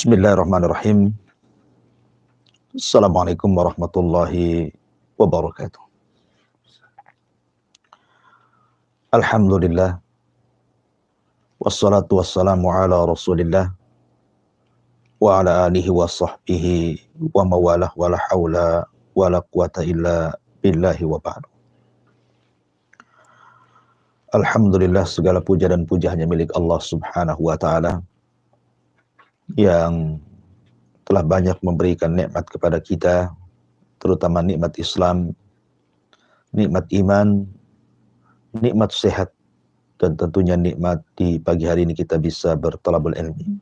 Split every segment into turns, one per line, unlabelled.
Bismillahirrahmanirrahim. Assalamualaikum warahmatullahi wabarakatuh. Alhamdulillah. Wassalatu wassalamu ala rasulillah. Wa ala alihi wa sahbihi wa mawalah wa la hawla wa la quwata illa billahi wa ba'du. Alhamdulillah, segala puja dan puja hanya milik Allah subhanahu wa ta'ala yang telah banyak memberikan nikmat kepada kita, terutama nikmat Islam, nikmat iman, nikmat sehat, dan tentunya nikmat di pagi hari ini kita bisa bertalabul ilmi.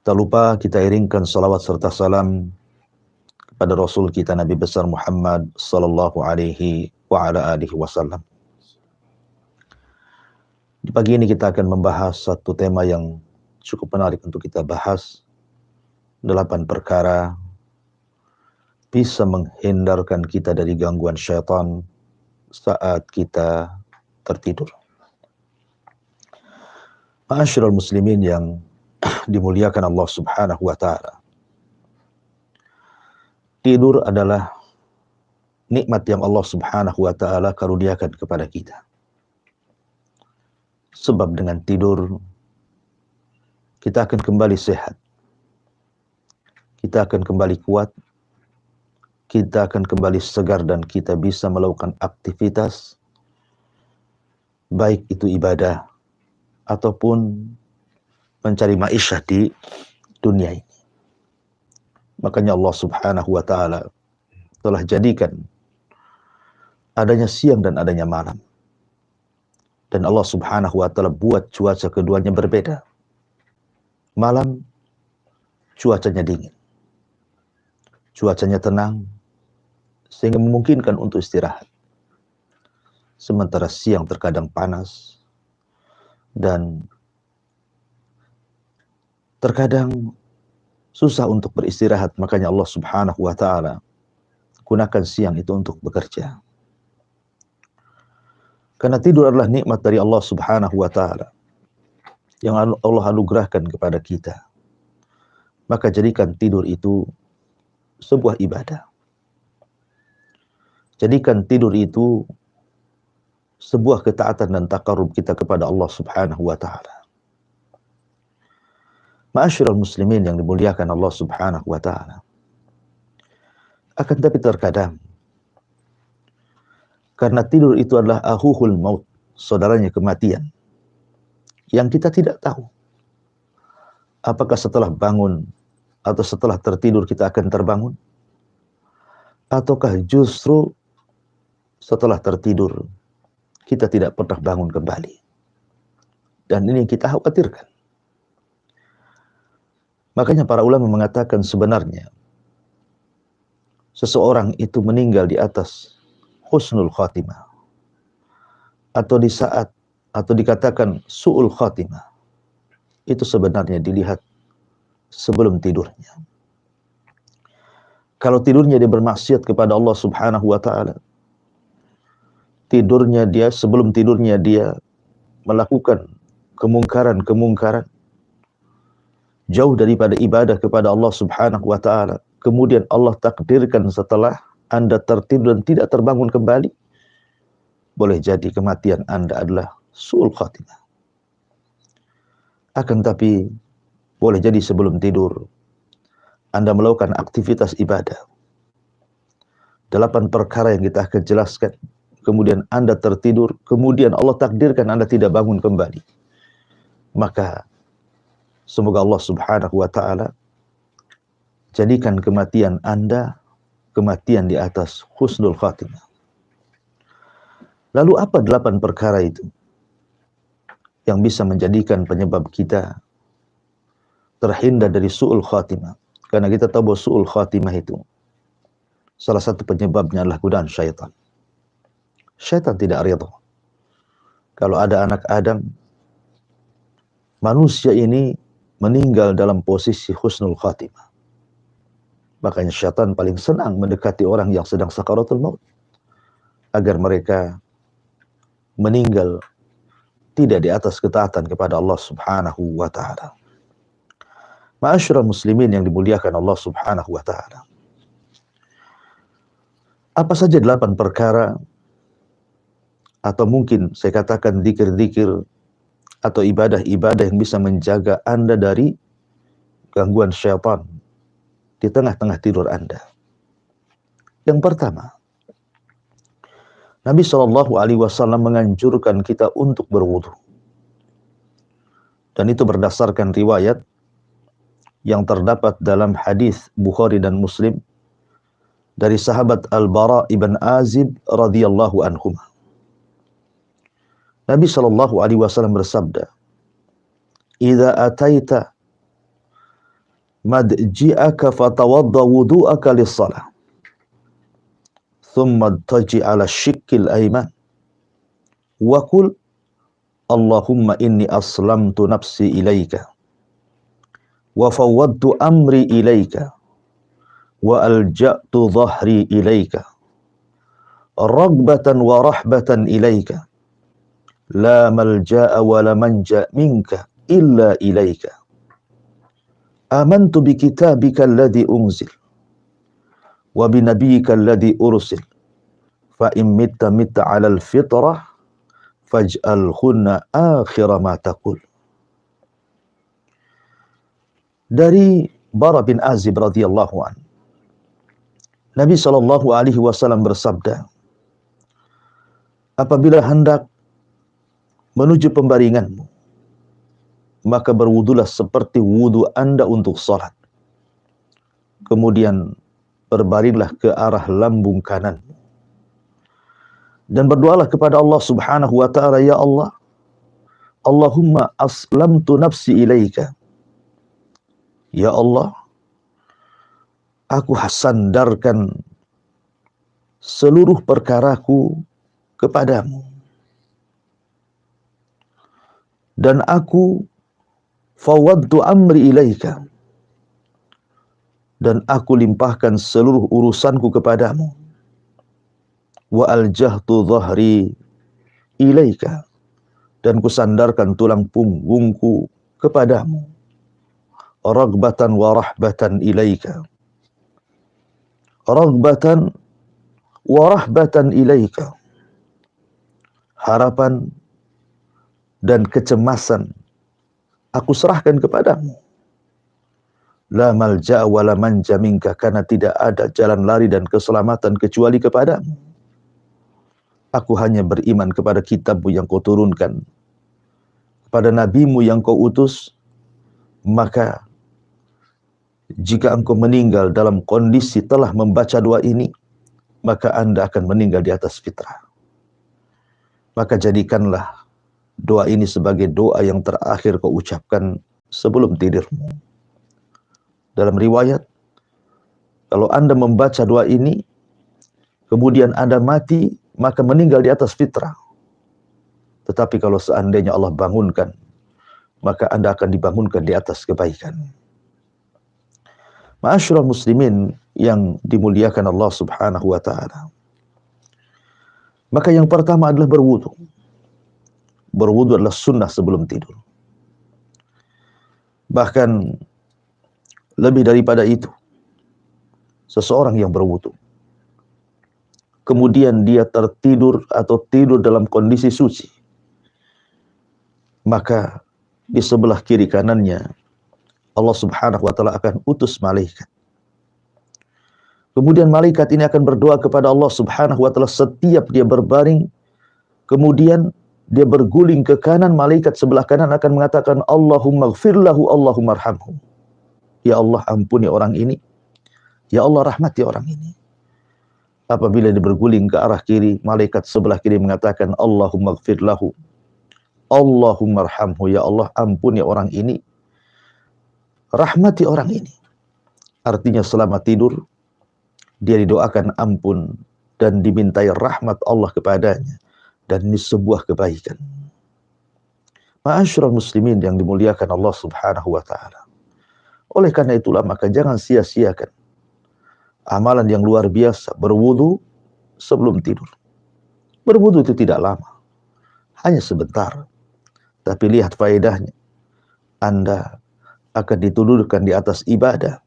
Tak lupa kita iringkan salawat serta salam kepada Rasul kita Nabi besar Muhammad sallallahu alaihi wa ala alihi wasallam. Di pagi ini kita akan membahas satu tema yang cukup menarik untuk kita bahas. 8 perkara bisa menghindarkan kita dari gangguan syaitan saat kita tertidur. Ma'asyiral muslimin yang dimuliakan Allah subhanahu wa ta'ala. Tidur adalah nikmat yang Allah subhanahu wa ta'ala karuniakan kepada kita. Sebab dengan tidur kita akan kembali sehat, kita akan kembali kuat, kita akan kembali segar, dan kita bisa melakukan aktivitas, baik itu ibadah ataupun mencari ma'isyah di dunia ini. Makanya Allah subhanahu wa ta'ala telah jadikan adanya siang dan adanya malam. Dan Allah subhanahu wa ta'ala buat cuaca keduanya berbeda. Malam cuacanya dingin, cuacanya tenang, sehingga memungkinkan untuk istirahat. Sementara siang terkadang panas dan terkadang susah untuk beristirahat. Makanya Allah subhanahu wa ta'ala gunakan siang itu untuk bekerja. Karena tidur adalah nikmat dari Allah subhanahu wa ta'ala yang Allah anugerahkan kepada kita. Maka jadikan tidur itu sebuah ibadah. Jadikan tidur itu sebuah ketaatan dan takarrub kita kepada Allah subhanahu wa ta'ala. Ma'asyiral muslimin yang dimuliakan Allah subhanahu wa ta'ala. Akan tapi terkadang, karena tidur itu adalah ahuhul maut, saudaranya kematian, yang kita tidak tahu apakah setelah bangun atau setelah tertidur kita akan terbangun, ataukah justru setelah tertidur kita tidak pernah bangun kembali. Dan ini yang kita khawatirkan. Makanya para ulama mengatakan sebenarnya seseorang itu meninggal di atas husnul khatimah, atau di saat, atau dikatakan su'ul khatimah, itu sebenarnya dilihat sebelum tidurnya. Kalau tidurnya dia bermaksiat kepada Allah subhanahu wa ta'ala, sebelum tidurnya dia melakukan kemungkaran, jauh daripada ibadah kepada Allah subhanahu wa ta'ala, kemudian Allah takdirkan setelah Anda tertidur dan tidak terbangun kembali, boleh jadi kematian Anda adalah su'ul khatimah. Akan tapi boleh jadi sebelum tidur Anda melakukan aktivitas ibadah. 8 perkara yang kita akan jelaskan. Kemudian Anda tertidur, kemudian Allah takdirkan Anda tidak bangun kembali. Maka semoga Allah subhanahu wa ta'ala jadikan kematian Anda kematian di atas husnul khatimah. Lalu apa 8 perkara itu yang bisa menjadikan penyebab kita terhindar dari su'ul khatimah? Karena kita tahu bahwa su'ul khatimah itu salah satu penyebabnya adalah godaan syaitan. Syaitan tidak ridha kalau ada anak Adam, manusia ini meninggal dalam posisi husnul khatimah. Makanya syaitan paling senang mendekati orang yang sedang sakaratul maut, agar mereka meninggal tidak di atas ketaatan kepada Allah subhanahu wa ta'ala. Ma'asyiral muslimin yang dimuliakan Allah Subhanahu wa taala. Apa saja 8 perkara atau mungkin saya katakan zikir-zikir atau ibadah-ibadah yang bisa menjaga Anda dari gangguan syaitan di tengah-tengah tidur Anda. Yang pertama, Nabi Shallallahu Alaihi Wasallam menganjurkan kita untuk berwudu, dan itu berdasarkan riwayat yang terdapat dalam hadis Bukhari dan Muslim dari sahabat Al-Bara ibn Azib radhiyallahu anhum. Nabi Shallallahu Alaihi Wasallam bersabda, "Idza ataita madji'aka fatawadda wudu'aka lis-shalah, thumma taji' ala shikkil ayman, wa qul Allahumma inni aslamtu nafsi ilaika, wa fawwadtu amri ilaika, wa alja'tu dhahri ilaika, ragbatan wa rahbatan ilaika, la malja'a wa la manja minka illa ilaika. Amantu bi kitabika alladhi unzil, wa bi nabiyyika alladhi ursil, fa in mitta mitta 'alal fitrah faj'alhunna akhira ma taqul." Dari Bara bin Azib radhiyallahu an, Nabi Shallallahu Alaihi Wasallam bersabda, apabila hendak menuju pembaringanmu, maka berwudulah seperti wudu Anda untuk salat. Kemudian berbaringlah ke arah lambung kananmu dan berdoalah kepada Allah Subhanahu wa taala, ya Allah, Allahumma aslamtu nafsi ilaika. Ya Allah, aku sandarkan seluruh perkaraku kepadamu, dan aku fawadtu amri ilaika, dan aku limpahkan seluruh urusanku kepadamu, wa aljahtu dhahri ilaika, dan kusandarkan tulang punggungku kepadamu, ragbatan wa rahbatan ilaika, ragbatan wa rahbatan ilaika, harapan dan kecemasan aku serahkan kepadamu. La malja'a wa la manja minka, karena tidak ada jalan lari dan keselamatan kecuali kepadamu. Aku hanya beriman kepada kitabmu yang kau turunkan, kepada nabimu yang kau utus, maka jika engkau meninggal dalam kondisi telah membaca doa ini, maka Anda akan meninggal di atas fitrah. Maka jadikanlah doa ini sebagai doa yang terakhir kau ucapkan sebelum tidurmu. Dalam riwayat, kalau Anda membaca doa ini, kemudian Anda mati, maka meninggal di atas fitrah. Tetapi kalau seandainya Allah bangunkan, maka Anda akan dibangunkan di atas kebaikan. Ma'asyiral muslimin yang dimuliakan Allah Subhanahu wa taala. Maka yang pertama adalah berwudu. Berwudu adalah sunnah sebelum tidur. Bahkan lebih daripada itu, seseorang yang berwudu, kemudian dia tertidur atau tidur dalam kondisi suci, maka di sebelah kiri kanannya Allah Subhanahu wa taala akan utus malaikat. Kemudian malaikat ini akan berdoa kepada Allah Subhanahu wa taala setiap dia berbaring, kemudian dia berguling ke kanan, malaikat sebelah kanan akan mengatakan, Allahumma gfir lahu, Allahumma arhamhu. Ya Allah, ampuni orang ini. Ya Allah, rahmati orang ini. Apabila dia berguling ke arah kiri, malaikat sebelah kiri mengatakan, Allahumma gfir lahu, Allahumma arhamhu. Ya Allah, ampuni orang ini, rahmati orang ini. Artinya selama tidur, dia didoakan ampun dan dimintai rahmat Allah kepadanya. Dan ini sebuah kebaikan. Ma'asyiral muslimin yang dimuliakan Allah Subhanahu wa taala. Oleh karena itulah maka jangan sia-siakan amalan yang luar biasa, berwudu sebelum tidur. Berwudu itu tidak lama, hanya sebentar. Tapi lihat faedahnya. Anda akan ditudurkan di atas ibadah.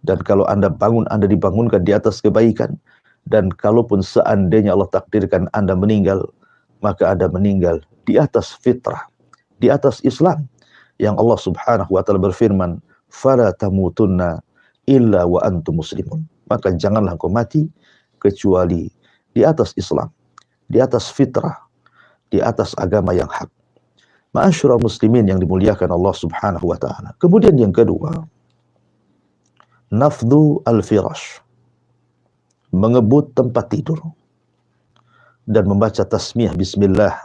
Dan kalau Anda bangun, Anda dibangunkan di atas kebaikan. Dan kalaupun seandainya Allah takdirkan Anda meninggal, maka Anda meninggal di atas fitrah, di atas Islam. Yang Allah subhanahu wa ta'ala berfirman, "Fala tamutunna illa wa antum muslimun." Maka janganlah engkau mati kecuali di atas Islam, di atas fitrah, di atas agama yang hak. Ma'asyiral muslimin yang dimuliakan Allah subhanahu wa ta'ala. Kemudian yang kedua, nafdhu al-firash, mengebut tempat tidur dan membaca tasmiyah bismillah,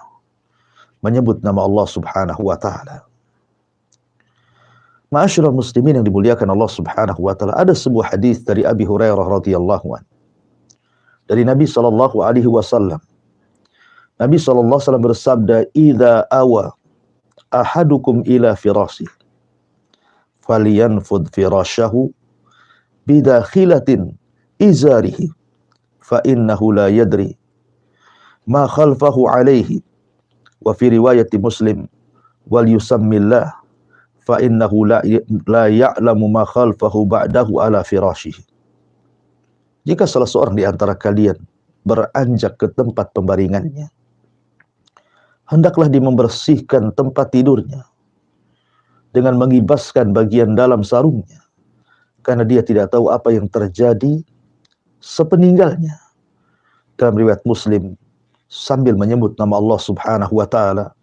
menyebut nama Allah subhanahu wa ta'ala. Ma'asyiral muslimin yang dimuliakan Allah subhanahu wa ta'ala, ada sebuah hadis dari Abi Hurairah radhiyallahu anhu, dari Nabi sallallahu alaihi wasallam. Nabi sallallahu alaihi wasallam bersabda, "Idza awa ahadukum ila firasih, falyanfud firasyahu bidakhilatin izarihi, fa innahu la yadri ma khalfahu alaihi." Wa fi riwayati Muslim, "Wal yusammillah fa innahu la ya'lamu ma khalfahu ba'dahu ala firashihi." Jika salah seorang di antara kalian beranjak ke tempat pembaringannya, hendaklah dia membersihkan tempat tidurnya dengan mengibaskan bagian dalam sarungnya, karena dia tidak tahu apa yang terjadi sepeninggalnya. Dalam riwayat Muslim, sambil menyebut nama Allah subhanahu wa ta'ala,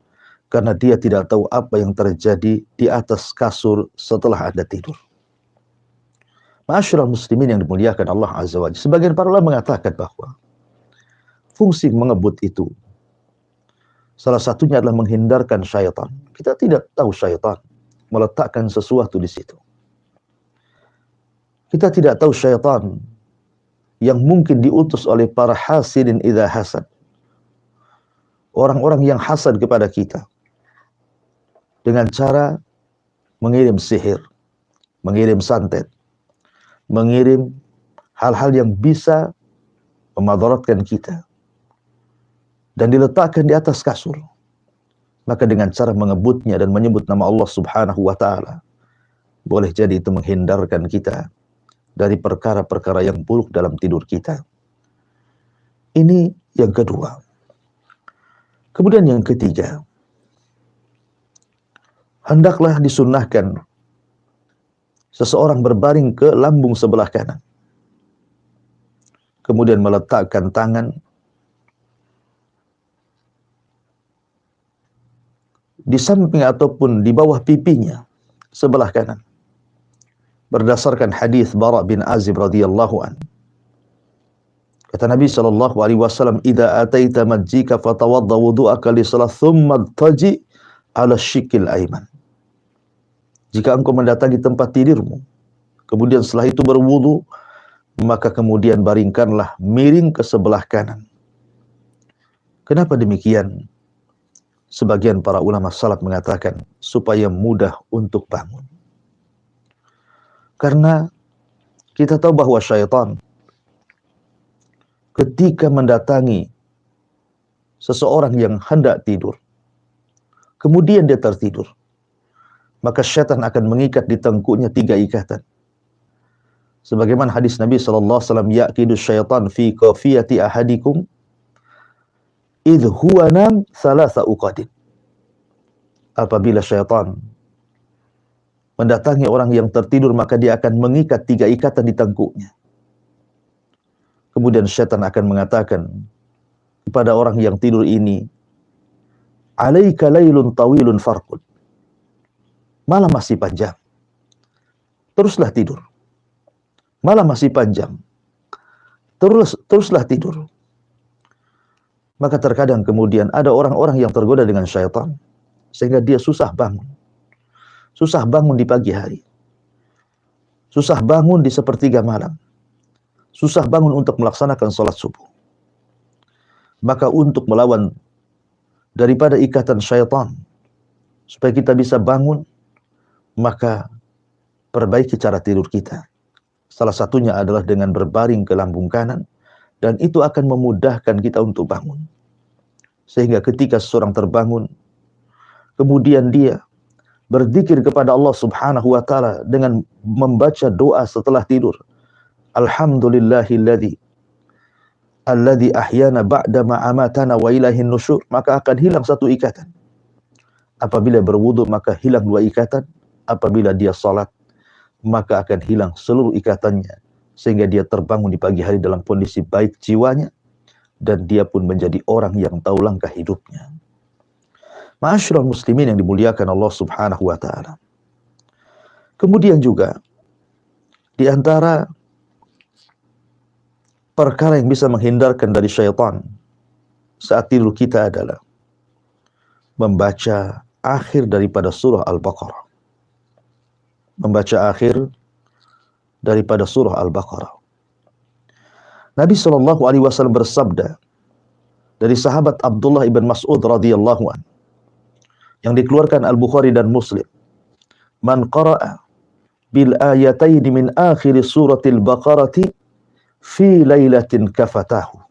karena dia tidak tahu apa yang terjadi di atas kasur setelah Anda tidur. Ma'asyiral muslimin yang dimuliakan Allah azza wa jalla, sebagian para ulama mengatakan bahwa fungsi mengebut itu salah satunya adalah menghindarkan syaitan. Kita tidak tahu syaitan meletakkan sesuatu di situ. Kita tidak tahu syaitan yang mungkin diutus oleh para hasidin idza hasad, orang-orang yang hasad kepada kita, dengan cara mengirim sihir, mengirim santet, mengirim hal-hal yang bisa memadaratkan kita, dan diletakkan di atas kasur. Maka dengan cara mengebutnya dan menyebut nama Allah subhanahu wa ta'ala, boleh jadi itu menghindarkan kita dari perkara-perkara yang buruk dalam tidur kita. Ini yang kedua. Kemudian yang ketiga, hendaklah disunnahkan seseorang berbaring ke lambung sebelah kanan, kemudian meletakkan tangan di samping ataupun di bawah pipinya sebelah kanan, berdasarkan hadis Bara bin Azib radhiyallahu an. Kata Nabi sallallahu alaihi wasallam, "Idza ataita masjidaka fatawadda wudu'aka li shalah thumma taji ala syikil aiman." Jika engkau mendatangi tempat tidurmu, kemudian setelah itu berwudu, maka kemudian baringkanlah miring ke sebelah kanan. Kenapa demikian? Sebagian para ulama salaf mengatakan supaya mudah untuk bangun. Karena kita tahu bahwa syaitan ketika mendatangi seseorang yang hendak tidur, kemudian dia tertidur, maka syaitan akan mengikat di tengkuknya 3 ikatan. Sebagaimana hadis Nabi sallallahu alaihi wasallam, "Yaqidu syaitan fi qafiyati ahadikum idh huwa nam thalatha uqadin." Apabila syaitan mendatangi orang yang tertidur, maka dia akan mengikat 3 ikatan di tengkuknya. Kemudian syaitan akan mengatakan kepada orang yang tidur ini, "Alaika lailun tawilun farqud." Malam masih panjang, teruslah tidur. Malam masih panjang, teruslah tidur. Maka terkadang kemudian ada orang-orang yang tergoda dengan syaitan, sehingga dia susah bangun. Susah bangun di pagi hari. Susah bangun di sepertiga malam. Susah bangun untuk melaksanakan sholat subuh. Maka untuk melawan daripada ikatan syaitan, supaya kita bisa bangun, maka perbaiki cara tidur kita. Salah satunya adalah dengan berbaring ke lambung kanan, dan itu akan memudahkan kita untuk bangun. Sehingga ketika seseorang terbangun, kemudian dia berzikir kepada Allah Subhanahu wa taala dengan membaca doa setelah tidur. Alhamdulillahilladzi ahyana ba'da ma amatana wa ilaihin nusyur, maka akan hilang satu ikatan. Apabila berwudu maka hilang dua ikatan, apabila dia salat maka akan hilang seluruh ikatannya, sehingga dia terbangun di pagi hari dalam kondisi baik jiwanya, dan dia pun menjadi orang yang tahu langkah hidupnya. Ma'asyiral muslimin yang dimuliakan Allah Subhanahu wa taala. Kemudian juga di antara perkara yang bisa menghindarkan dari syaitan saat tidur kita adalah membaca akhir daripada surah Al-Baqarah. Membaca akhir daripada surah Al-Baqarah. Nabi SAW bersabda dari sahabat Abdullah ibn Mas'ud radhiyallahu anhu, yang dikeluarkan Al-Bukhari dan Muslim, man qara'a bil ayatayn min akhir suratil Baqarati fi lailatin kafatahu.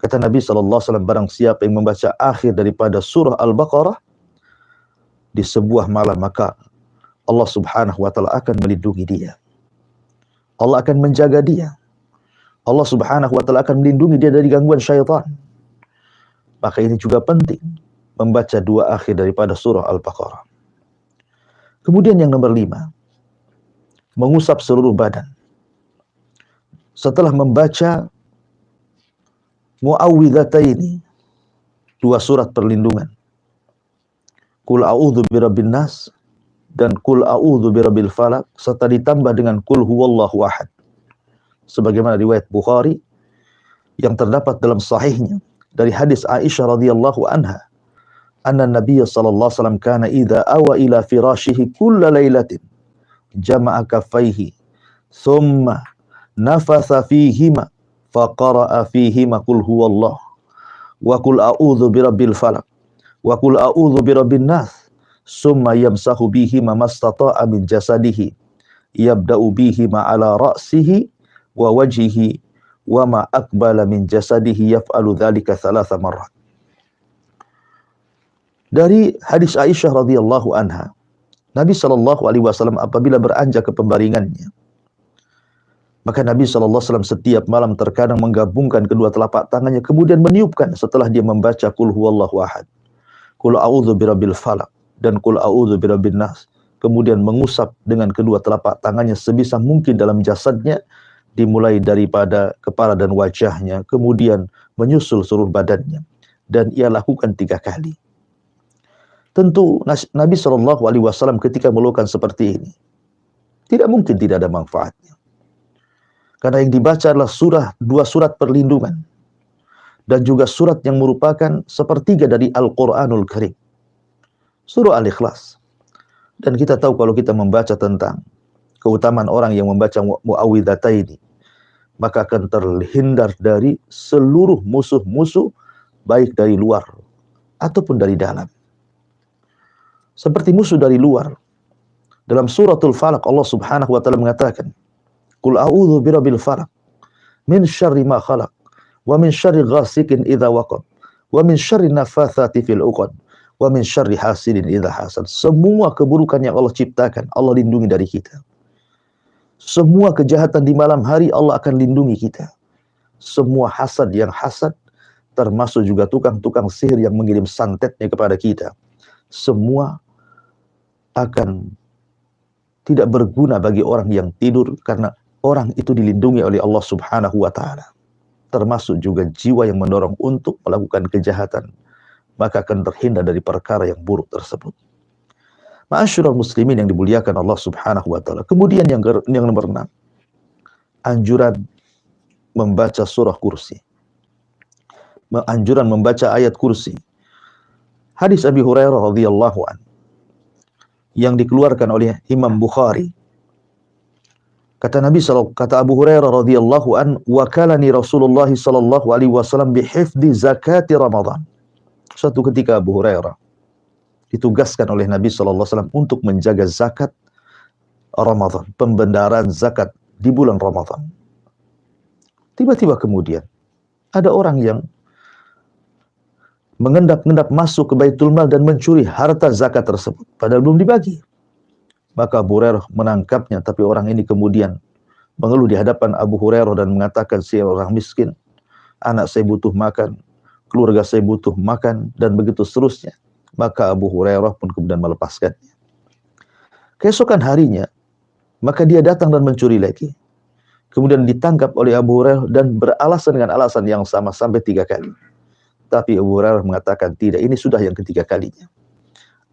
Kata Nabi SAW, barang siapa yang membaca akhir daripada surah Al-Baqarah di sebuah malam, maka Allah Subhanahu wa taala akan melindungi dia. Allah akan menjaga dia. Allah Subhanahu wa taala akan melindungi dia dari gangguan syaitan. Maka ini juga penting, membaca dua akhir daripada surah Al-Baqarah. Kemudian yang nomor 5, mengusap seluruh badan. Setelah membaca muawwidhataini, dua surat perlindungan, Qul a'udzu birabbin nas dan Qul a'udzu birabbil falaq, serta ditambah dengan Qul huwallahu ahad, sebagaimana riwayat Bukhari yang terdapat dalam sahihnya dari hadis Aisyah radhiyallahu anha, anna Nabiy sallallahu alaihi wasallam kana idza awa ila firashihi kulla lailatin jama'a kaffaihi thumma nafatha fihima faqara'a fihima qul huwallah wa qul a'udzu birabbil falaq wa qul a'udzu birabbin nas summa yamsahu bihima mastata'a min jasadihi yabda'u bihima ala ra'sihi wa wajhihi wa ma aqbala min jasadihi yaf'alu dzalika 3 marrat. Dari hadis Aisyah radhiyallahu anha, Nabi SAW apabila beranjak ke pembaringannya, maka Nabi SAW setiap malam terkadang menggabungkan kedua telapak tangannya, kemudian meniupkan setelah dia membaca Qul huwallahu ahad, Qul a'udzu birabbil falaq dan Qul a'udzu birabbin nas, kemudian mengusap dengan kedua telapak tangannya sebisa mungkin dalam jasadnya, dimulai daripada kepala dan wajahnya, kemudian menyusul seluruh badannya, dan ia lakukan 3 kali. Tentu Nabi SAW ketika melakukan seperti ini, tidak mungkin tidak ada manfaatnya. Karena yang dibaca adalah dua surat perlindungan, dan juga surat yang merupakan sepertiga dari Al-Quranul Karim, surah Al-Ikhlas. Dan kita tahu kalau kita membaca tentang keutamaan orang yang membaca muawwidhataini, maka akan terhindar dari seluruh musuh-musuh, baik dari luar ataupun dari dalam. Seperti musuh dari luar, dalam suratul Falaq Allah Subhanahu wa taala mengatakan, Qul a'udzu birabbil falaq min syarri ma khalaq wa min syarri ghasikin idza waqab wa min syarri nafatsati fil 'uqad wa min syarri hasidin idza hasad. Semua keburukan yang Allah ciptakan, Allah lindungi dari kita. Semua kejahatan di malam hari Allah akan lindungi kita. Semua hasad yang hasad, termasuk juga tukang-tukang sihir yang mengirim santetnya kepada kita, semua akan tidak berguna bagi orang yang tidur, karena orang itu dilindungi oleh Allah Subhanahu wa taala. Termasuk juga jiwa yang mendorong untuk melakukan kejahatan, maka akan terhindar dari perkara yang buruk tersebut. Ma'asyiral muslimin yang dimuliakan Allah Subhanahu wa taala. Kemudian yang nomor 6, anjuran membaca surah kursi. Anjuran membaca ayat kursi. Hadis Abi Hurairah radhiyallahu anhu yang dikeluarkan oleh Imam Bukhari. Kata Abu Hurairah radhiyallahu an, wakalani Rasulullah sallallahu alaihi wasallam bihifdzi zakati Ramadan. Suatu ketika Abu Hurairah ditugaskan oleh Nabi sallallahu alaihi wasallam untuk menjaga zakat Ramadan, pembendaraan zakat di bulan Ramadan. Tiba-tiba kemudian ada orang yang mengendap-endap masuk ke Baitul Mal dan mencuri harta zakat tersebut, padahal belum dibagi. Maka Abu Hurairah menangkapnya, tapi orang ini kemudian mengeluh di hadapan Abu Hurairah dan mengatakan, saya orang miskin, anak saya butuh makan, keluarga saya butuh makan, dan begitu seterusnya. Maka Abu Hurairah pun kemudian melepaskannya. Keesokan harinya, maka dia datang dan mencuri lagi. Kemudian ditangkap oleh Abu Hurairah dan beralasan dengan alasan yang sama sampai 3 kali. Tapi Abu Hurairah mengatakan, tidak, ini sudah yang ketiga kalinya.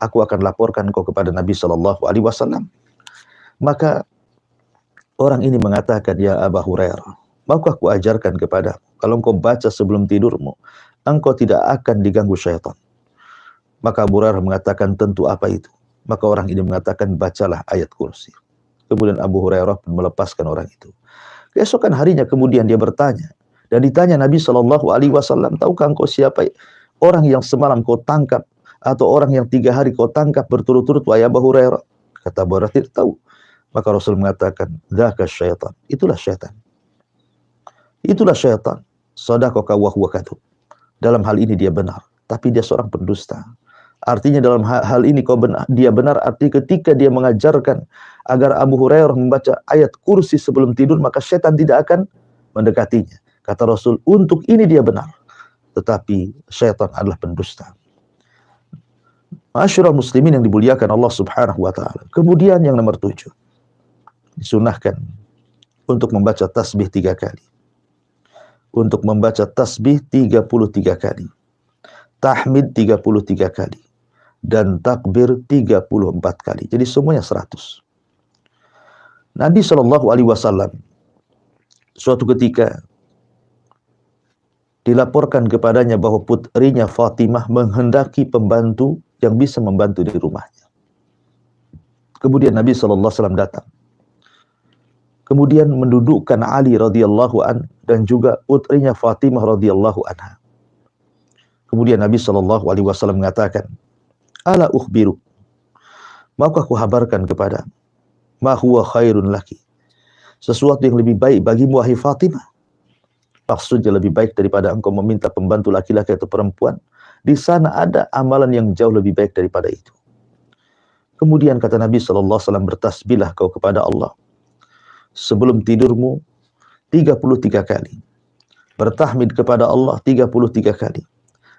Aku akan laporkan kau kepada Nabi SAW. Maka orang ini mengatakan, ya Abu Hurairah, maukah aku ajarkan kepadamu, kalau engkau baca sebelum tidurmu, engkau tidak akan diganggu syaitan. Maka Abu Hurairah mengatakan, tentu, apa itu? Maka orang ini mengatakan, bacalah ayat kursi. Kemudian Abu Hurairah pun melepaskan orang itu. Keesokan harinya kemudian dia bertanya, dan ditanya Nabi SAW, tahukah engkau siapa orang yang semalam kau tangkap, atau orang yang 3 hari kau tangkap berturut-turut, wahai Abu Hurairah? Kata Abu Hurairah, tidak tahu. Maka Rasul mengatakan, dzaka syaitan, itulah syaitan. Itulah syaitan. Shadaqaka wa huwa kadzub. Dalam hal ini dia benar, tapi dia seorang pendusta. Artinya dalam hal ini dia benar, arti ketika dia mengajarkan agar Abu Hurairah membaca ayat kursi sebelum tidur, maka syaitan tidak akan mendekatinya. Kata Rasul, untuk ini dia benar, tetapi syaitan adalah pendusta. Ma'asyiral muslimin yang dimuliakan Allah Subhanahu wa taala. Kemudian yang nomor 7, disunahkan untuk membaca tasbih 3 kali. Untuk membaca tasbih 33 kali. Tahmid 33 kali. Dan takbir 34 kali. Jadi semuanya 100. Nabi SAW suatu ketika dilaporkan kepadanya bahwa putrinya Fatimah menghendaki pembantu yang bisa membantu di rumahnya. Kemudian Nabi SAW datang. Kemudian mendudukkan Ali radhiyallahu an dan juga putrinya Fatimah radhiyallahu anha. Kemudian Nabi SAW mengatakan, ala ukhbiru, maukah aku habarkan kepada ma huwa khairun laki, sesuatu yang lebih baik bagimu wahai Fatimah. Maksudnya lebih baik daripada engkau meminta pembantu laki-laki atau perempuan. Di sana ada amalan yang jauh lebih baik daripada itu. Kemudian kata Nabi SAW, bertasbihlah kau kepada Allah sebelum tidurmu 33 kali. Bertahmid kepada Allah 33 kali.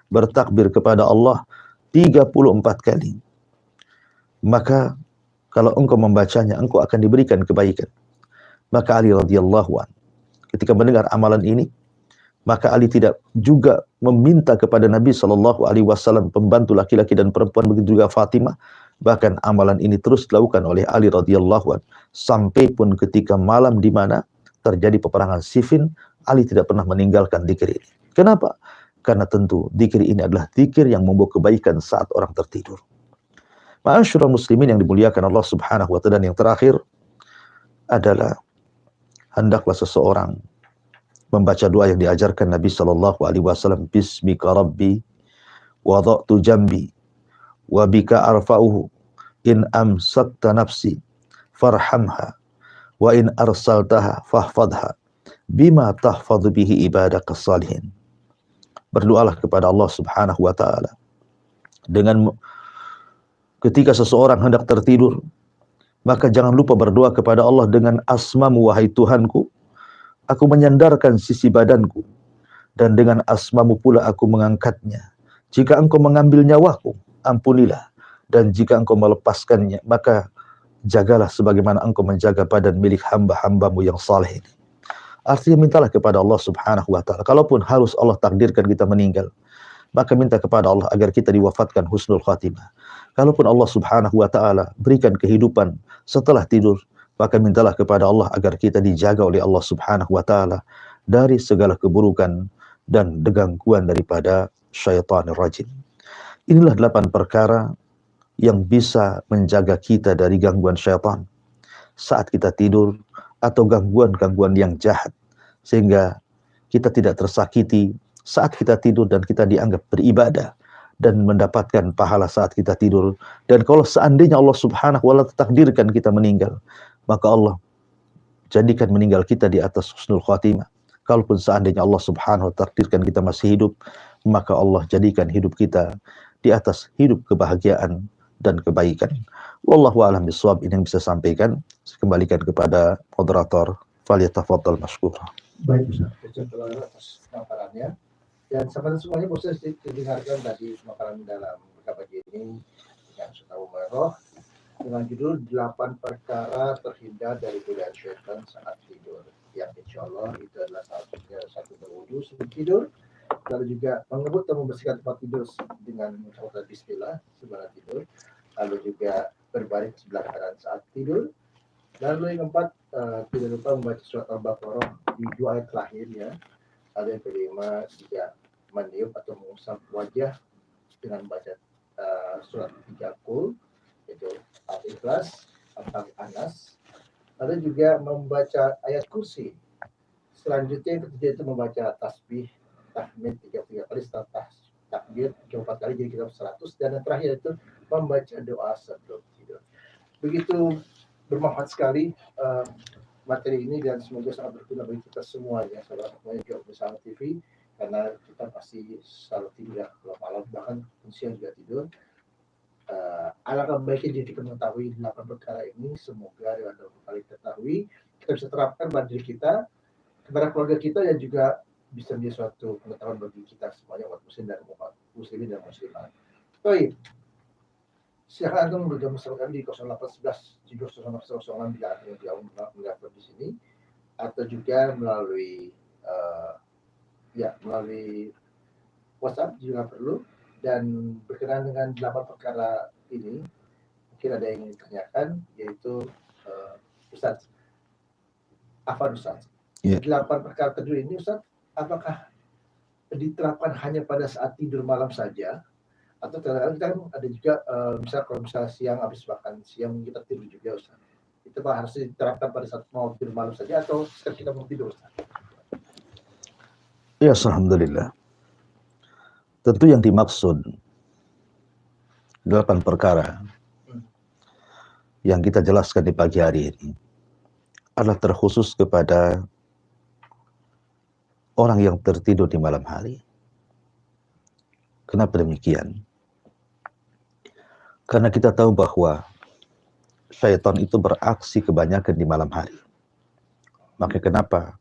Bertakbir kepada Allah 34 kali. Maka kalau engkau membacanya, engkau akan diberikan kebaikan. Maka Ali radhiyallahu anhu ketika mendengar amalan ini, maka Ali tidak juga meminta kepada Nabi SAW pembantu laki-laki dan perempuan, begitu juga Fatimah. Bahkan amalan ini terus dilakukan oleh Ali radhiyallahu anhu sampai pun ketika malam di mana terjadi peperangan Siffin, Ali tidak pernah meninggalkan zikir ini. Kenapa? Karena tentu zikir ini adalah zikir yang membawa kebaikan saat orang tertidur. Ma'asyiral muslimin yang dimuliakan Allah Subhanahu wa taala, yang terakhir adalah hendaklah seseorang membaca doa yang diajarkan Nabi SAW. Bismika Rabbi wada'tu jambi wa bika arfa'uhu in amsakta nafsi farhamha wa in arsaltaha fahfadha bima tahfadhu bihi ibadaka salihin. Berdoalah kepada Allah Subhanahu wa taala dengan ketika seseorang hendak tertidur, maka jangan lupa berdoa kepada Allah dengan asmamu, wahai Tuhanku, aku menyandarkan sisi badanku, dan dengan asmamu pula aku mengangkatnya. Jika engkau mengambil nyawaku, ampunilah, dan jika engkau melepaskannya, maka jagalah sebagaimana engkau menjaga badan milik hamba-hambamu yang saleh ini. Artinya mintalah kepada Allah Subhanahu wa ta'ala. Kalaupun harus Allah takdirkan kita meninggal, maka minta kepada Allah agar kita diwafatkan husnul khatimah. Kalaupun Allah Subhanahu wa ta'ala berikan kehidupan setelah tidur, maka mintalah kepada Allah agar kita dijaga oleh Allah Subhanahu wa ta'ala dari segala keburukan dan gangguan daripada syaitanir rajim. Inilah 8 perkara yang bisa menjaga kita dari gangguan syaitan saat kita tidur, atau gangguan-gangguan yang jahat, sehingga kita tidak tersakiti saat kita tidur dan kita dianggap beribadah dan mendapatkan pahala saat kita tidur. Dan kalau seandainya Allah Subhanahu wa ta'ala takdirkan kita meninggal, maka Allah jadikan meninggal kita di atas husnul khatimah. Kalaupun seandainya Allah Subhanahu wa ta'ala takdirkan kita masih hidup, maka Allah jadikan hidup kita di atas hidup kebahagiaan dan kebaikan. Wallahu a'lam bishawab. Ini yang bisa sampaikan. Saya kembalikan kepada moderator. Falyatafaddal mashkura.
Baik Ustaz, terima atas paparannya. Dan sahabat semuanya, proses didengarkan tadi pemaparan dalam pagi ini dengan Ustaz Umairah dengan judul 8 perkara terhindar dari godaan syaitan saat tidur, yang insya Allah itu adalah satu berwudu sebelum tidur, lalu juga mengebut dan membersihkan tempat tidur dengan mengucapkan bismillah sebelum tidur, lalu juga berbaring sebelah kanan saat tidur, lalu yang keempat tidak lupa membaca surat Al-Baqarah di 2 ayat terakhir ya, lalu yang kelima juga meniup atau mengusap wajah dengan baca surat 3 Qul, yaitu Al-Ikhlas, Al-Anas, lalu juga membaca ayat kursi. Selanjutnya yang ketiga itu membaca tasbih, tahmid 33 kali, takbir 34 kali, jadi kita 100, dan yang terakhir itu membaca doa sebelum tidur. Begitu bermanfaat sekali materi ini dan semoga sangat berguna bagi kita semuanya, saudara semuanya juga bersama TV, karena kita pasti selalu tidur ya kalau malam, bahkan siang juga tidur. Alangkah baiknya jadi kita mengetahui 8 perkara ini, semoga dengan 8 kali ketahui kita bisa terapkan pada diri kita, kepada keluarga kita, dan juga bisa menjadi suatu pengetahuan bagi kita semuanya, umat muslim dan umat muslimin dan muslimat. Baik, silakan Anda bergabung bersama kami di 0811 700 bila ada yang mendapat di sini, atau juga melalui melalui WhatsApp juga perlu. Dan berkenaan dengan 8 perkara ini, mungkin ada yang ingin ditanyakan, yaitu Ustaz, apa Ustaz? 8 perkara tadi ini Ustaz, apakah diterapkan hanya pada saat tidur malam saja? Atau kadang-kadang kan ada juga kalau misalnya siang habis makan siang kita tidur juga Ustaz. Itu harus diterapkan pada saat mau tidur malam saja atau setelah kita mau tidur Ustaz?
Ya, alhamdulillah. Tentu yang dimaksud 8 perkara yang kita jelaskan di pagi hari ini adalah terkhusus kepada orang yang tertidur di malam hari. Kenapa demikian? Karena kita tahu bahwa syaitan itu beraksi kebanyakan di malam hari. Maka kenapa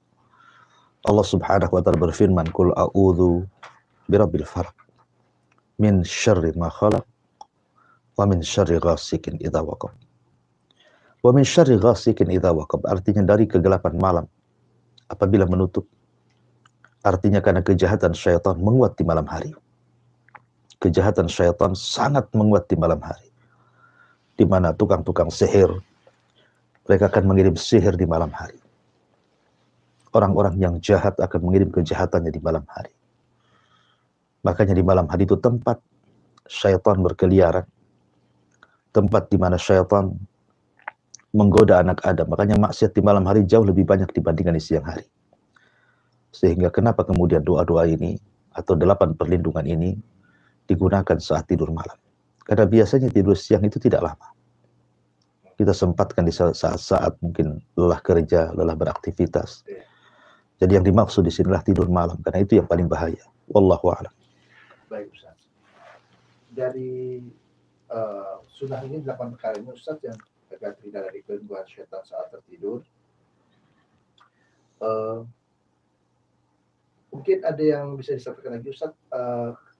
Allah Subhanahu wa ta'ala berfirman, "Qul a'udzu birabbil falaq min syarri ma khalaq wa min syarri ghasikin idza waqab." Wa min syarri ghasikin idza waqab artinya dari kegelapan malam apabila menutup. Artinya karena kejahatan syaitan menguat di malam hari. Kejahatan syaitan sangat menguat di malam hari. Di mana tukang-tukang sihir mereka akan mengirim sihir di malam hari. Orang-orang yang jahat akan mengirim kejahatannya di malam hari. Makanya di malam hari itu tempat syaitan berkeliaran. Tempat di mana syaitan menggoda anak Adam. Makanya maksiat di malam hari jauh lebih banyak dibandingkan di siang hari. Sehingga kenapa kemudian doa-doa ini atau 8 perlindungan ini digunakan saat tidur malam. Karena biasanya tidur siang itu tidak lama. Kita sempatkan di saat-saat mungkin lelah kerja, lelah beraktivitas. Jadi yang dimaksud di sinilah tidur malam, karena itu yang paling bahaya. Wallahu a'lam.
Baik Ustaz. Dari sunnah ini 8 perkara ini Ustaz yang agar terhindar dari gangguan syaitan saat tertidur. Mungkin ada yang bisa disampaikan lagi Ustaz,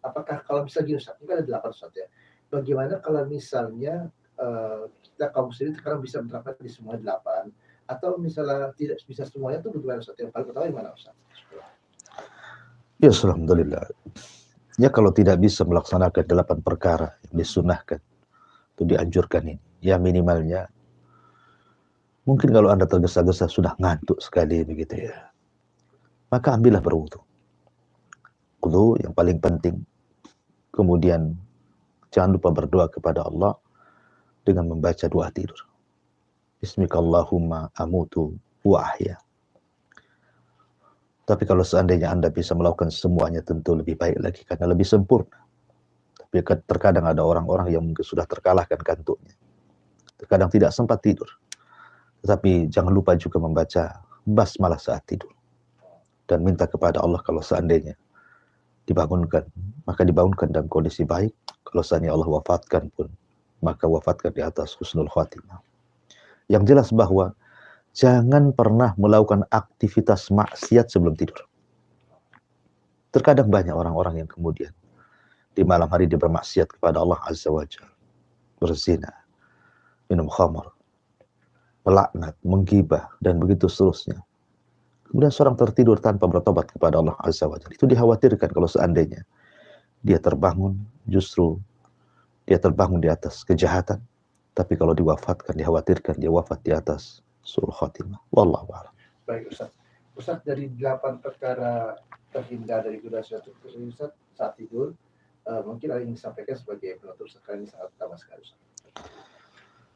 apakah kalau misalnya Ustaz, ini kan ada 8 Ustaz ya, bagaimana kalau misalnya kita kaum muslimin sekarang bisa menerapkan di semua 8, atau misalnya tidak bisa semuanya, itu bagaimana Ustaz? Yang paling pertama gimana Ustaz?
Ya, alhamdulillah. Ya, kalau tidak bisa melaksanakan 8 perkara yang disunahkan, itu dianjurkan ini. Ya minimalnya, mungkin kalau Anda tergesa-gesa sudah ngantuk sekali begitu ya, maka ambillah berwudu. Wudu yang paling penting. Kemudian jangan lupa berdoa kepada Allah dengan membaca doa tidur. Bismikallahumma amutu wa ahya. Tapi kalau seandainya Anda bisa melakukan semuanya tentu lebih baik lagi karena lebih sempurna. Tapi terkadang ada orang-orang yang mungkin sudah terkalahkan kantuknya. Terkadang tidak sempat tidur. Tetapi jangan lupa juga membaca basmalah saat tidur. Dan minta kepada Allah kalau seandainya dibangunkan, maka dibangunkan dalam kondisi baik. Kalau seandainya Allah wafatkan pun, maka wafatkan di atas husnul khatimah. Yang jelas bahwa jangan pernah melakukan aktivitas maksiat sebelum tidur. Terkadang banyak orang-orang yang kemudian di malam hari dia bermaksiat kepada Allah Azza wa Jalla, berzina, minum khamar, melaknat, menggibah, dan begitu seterusnya. Kemudian seorang tertidur tanpa bertobat kepada Allah Azza wa Jalla. Itu dikhawatirkan kalau seandainya dia terbangun, justru dia terbangun di atas kejahatan. Tapi kalau diwafatkan, dikhawatirkan dia wafat di atas suul khatimah. Wallahu a'lam.
Baik Ustaz. Ustaz, dari 8 perkara terhindar dari godaan syaitan Ustaz saat tidur, mungkin ada yang disampaikan sebagai penutup sekali sangat utama sekali Ustaz.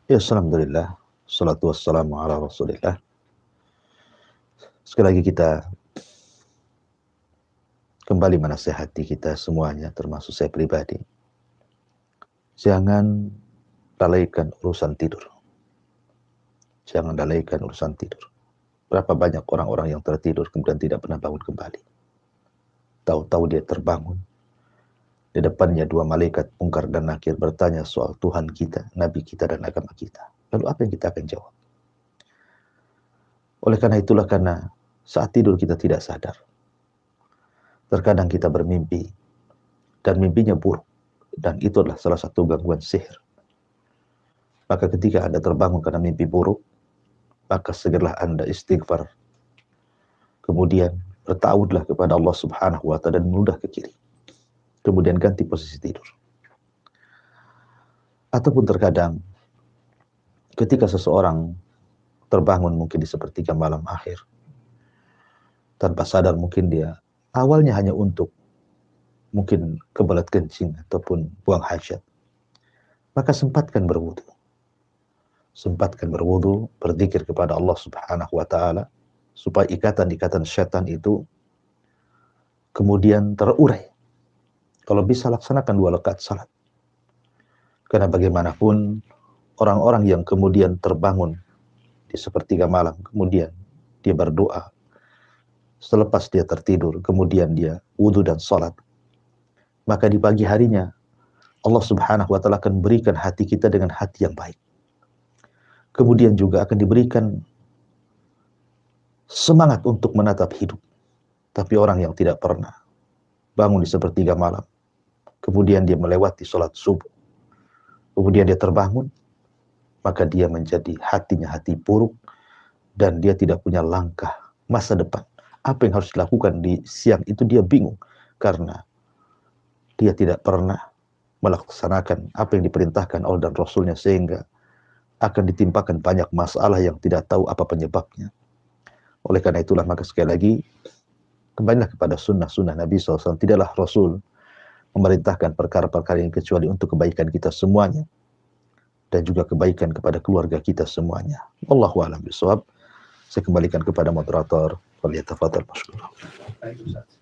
Ya, alhamdulillah. Salatu wassalamu ala rasulillah. Sekali lagi kita kembali menasihati kita semuanya, termasuk saya pribadi. Jangan lalaikan urusan tidur. Jangan lalaikan urusan tidur. Berapa banyak orang-orang yang tertidur kemudian tidak pernah bangun kembali. Tahu-tahu dia terbangun. Di depannya 2 malaikat Munkar dan Nakir bertanya soal Tuhan kita, Nabi kita, dan agama kita. Lalu apa yang kita akan jawab? Oleh karena itulah, karena saat tidur kita tidak sadar. Terkadang kita bermimpi, dan mimpinya buruk. Dan itu adalah salah satu gangguan sihir. Maka ketika Anda terbangun karena mimpi buruk, maka segeralah Anda istighfar. Kemudian bertawudlah kepada Allah Subhanahu wa ta'ala dan meludah ke kiri. Kemudian ganti posisi tidur. Ataupun terkadang ketika seseorang terbangun mungkin di sepertiga malam akhir, tanpa sadar mungkin dia awalnya hanya untuk mungkin kebelet kencing ataupun buang hajat, maka sempatkan berwudu. Sempatkan berwudu, berzikir kepada Allah Subhanahu wa ta'ala, supaya ikatan-ikatan syaitan itu kemudian terurai. Kalau bisa laksanakan 2 rakaat salat. Karena bagaimanapun orang-orang yang kemudian terbangun di sepertiga malam, kemudian dia berdoa, selepas dia tertidur, kemudian dia wudu dan salat, maka di pagi harinya Allah Subhanahu wa ta'ala akan berikan hati kita dengan hati yang baik. Kemudian juga akan diberikan semangat untuk menatap hidup. Tapi orang yang tidak pernah bangun di sepertiga malam, kemudian dia melewati sholat subuh, kemudian dia terbangun, maka dia menjadi hatinya hati buruk, dan dia tidak punya langkah masa depan. Apa yang harus dilakukan di siang itu dia bingung, karena dia tidak pernah melaksanakan apa yang diperintahkan Allah dan Rasulnya, sehingga akan ditimpakan banyak masalah yang tidak tahu apa penyebabnya. Oleh karena itulah, maka sekali lagi, kembalilah kepada sunnah-sunnah Nabi SAW. Tidaklah Rasul memerintahkan perkara-perkara ini kecuali untuk kebaikan kita semuanya, dan juga kebaikan kepada keluarga kita semuanya. Wallahu a'lam bishawab. Saya kembalikan kepada moderator. Waliyatafadhal mashkur.
Baik Ustaz.